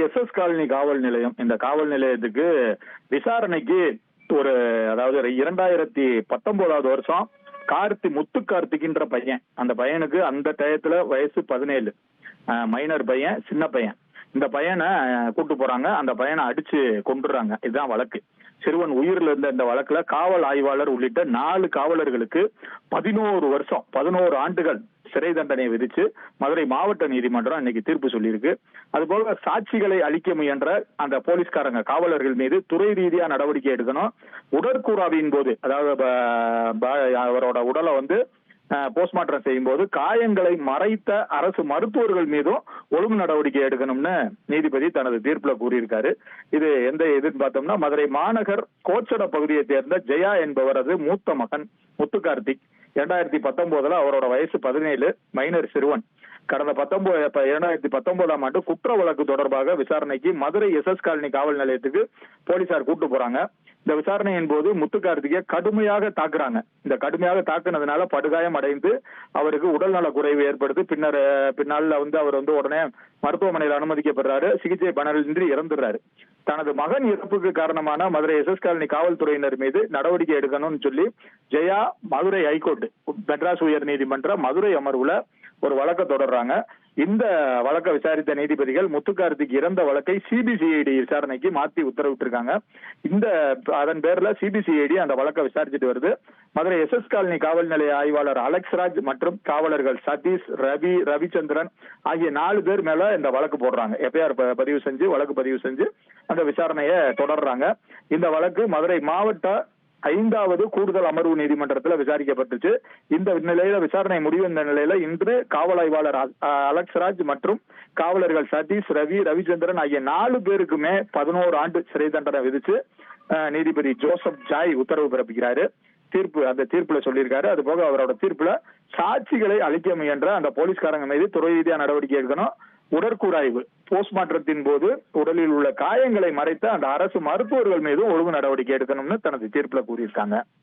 SS. Colony காவல் நிலையம். இந்த காவல் நிலையத்துக்கு விசாரணைக்கு அதாவது 2019வது வருஷம் முத்து கார்த்திக்ன்ற பையன். அந்த பையனுக்கு அந்த டயத்துல வயசு 17. மைனர் பையன், சின்ன பையன். இந்த பையனை கூட்டு போறாங்க. அந்த பையனை அடிச்சு கொண்டுறாங்க. இதுதான் வழக்கு. சிறுவன் உயிரில் இருந்த இந்த வழக்குல காவல் ஆய்வாளர் உள்ளிட்ட 4 காவலர்களுக்கு 11 வருஷம் 11 ஆண்டுகள் சிறை தண்டனை விதிச்சு மதுரை மாவட்ட நீதிமன்றம் இன்னைக்கு தீர்ப்பு சொல்லியிருக்கு. அதுபோல சாட்சிகளை அளிக்க முயன்ற அந்த போலீஸ்காரங்க காவலர்கள் மீது துறை ரீதியா நடவடிக்கை எடுக்கணும். உடற்கூறாவின் போது, அதாவது அவரோட உடலை போஸ்ட்மார்ட்டம் செய்யும் போது காயங்களை மறைத்த அரசு மருத்துவர்கள் மீதும் ஒழுங்கு நடவடிக்கை எடுக்கணும்னு நீதிபதி தனது தீர்ப்புல கூறியிருக்காரு. இது எதுன்னு பார்த்தோம்னா, மதுரை மாநகர் கோச்சட பகுதியை சேர்ந்த ஜெயா என்பவரது மூத்த மகன் முத்து கார்த்திக் 2019 அவரோட வயசு 17, மைனர் சிறுவன். கடந்த 2019ஆம் ஆண்டு குற்ற வழக்கு தொடர்பாக விசாரணைக்கு மதுரை எஸ்.எஸ். காலனி காவல் நிலையத்துக்கு போலீசார் கூட்டு போறாங்க. இந்த விசாரணையின் போது முத்து கார்த்திகை கடுமையாக தாக்குறாங்க. இந்த கடுமையாக தாக்குனதுனால படுகாயம் அடைந்து அவருக்கு உடல்நல குறைவு ஏற்படுது. பின்னால அவர் உடனே மருத்துவமனையில் அனுமதிக்கப்படுறாரு. சிகிச்சை பலனின்றி இறந்துடுறாரு. தனது மகன் இறப்புக்கு காரணமான மதுரை எஸ்.எஸ். காலனி காவல்துறையினர் மீது நடவடிக்கை எடுக்கணும்னு சொல்லி ஜெயா மதுரை ஹைகோர்ட், மெட்ராஸ் உயர் நீதிமன்ற மதுரை அமர்வுல ஒரு வழக்கை தொடர்றாங்க. இந்த வழக்கை விசாரித்த நீதிபதிகள் முத்து கார்த்திக் இறந்த வழக்கை சிபிசிஐடி விசாரணைக்கு மாத்தி உத்தரவிட்டிருக்காங்க. அதன் பேர்ல சிபிசிஐடி அந்த வழக்கை விசாரிச்சுட்டு வருது. மதுரை எஸ்.எஸ். காலனி காவல் நிலைய ஆய்வாளர் அலெக்ஸ்ராஜ் மற்றும் காவலர்கள் சதீஷ், ரவிச்சந்திரன் ஆகிய 4 பேர் மேல இந்த வழக்கு போடுறாங்க. எஃப்ஐஆர் வழக்கு பதிவு செஞ்சு அந்த விசாரணையை தொடர்றாங்க. இந்த வழக்கு மதுரை மாவட்ட 5வது கூடுதல் அமர்வு நீதிமன்றத்தில் விசாரிக்கப்பட்டுச்சு. இந்த நிலையில விசாரணை முடிவடைந்த நிலையில இன்று காவல் ஆய்வாளர் அலெக்ஸ்ராஜ் மற்றும் காவலர்கள் சதீஷ், ரவிச்சந்திரன் ஆகிய 4 பேருக்குமே 11 ஆண்டு சிறை தண்டனை விதிச்சு நீதிபதி ஜோசப் ஜாய் உத்தரவு பிறப்பிக்கிறாரு. அந்த தீர்ப்புல சொல்லியிருக்காரு. அது போக அவரோட தீர்ப்புல சாட்சிகளை அளிக்க முயன்ற அந்த போலீஸ்காரங்க மீது துறை ரீதியா நடவடிக்கை எடுக்கணும். உடற்கூறாய்வு போஸ்ட்மார்ட்டத்தின் போது உடலில் உள்ள காயங்களை மறைத்த அந்த அரசு மருத்துவர்கள் மீதும் ஒழுங்கு நடவடிக்கை எடுக்கணும்னு தனது தீர்ப்புல கூறியிருக்காங்க.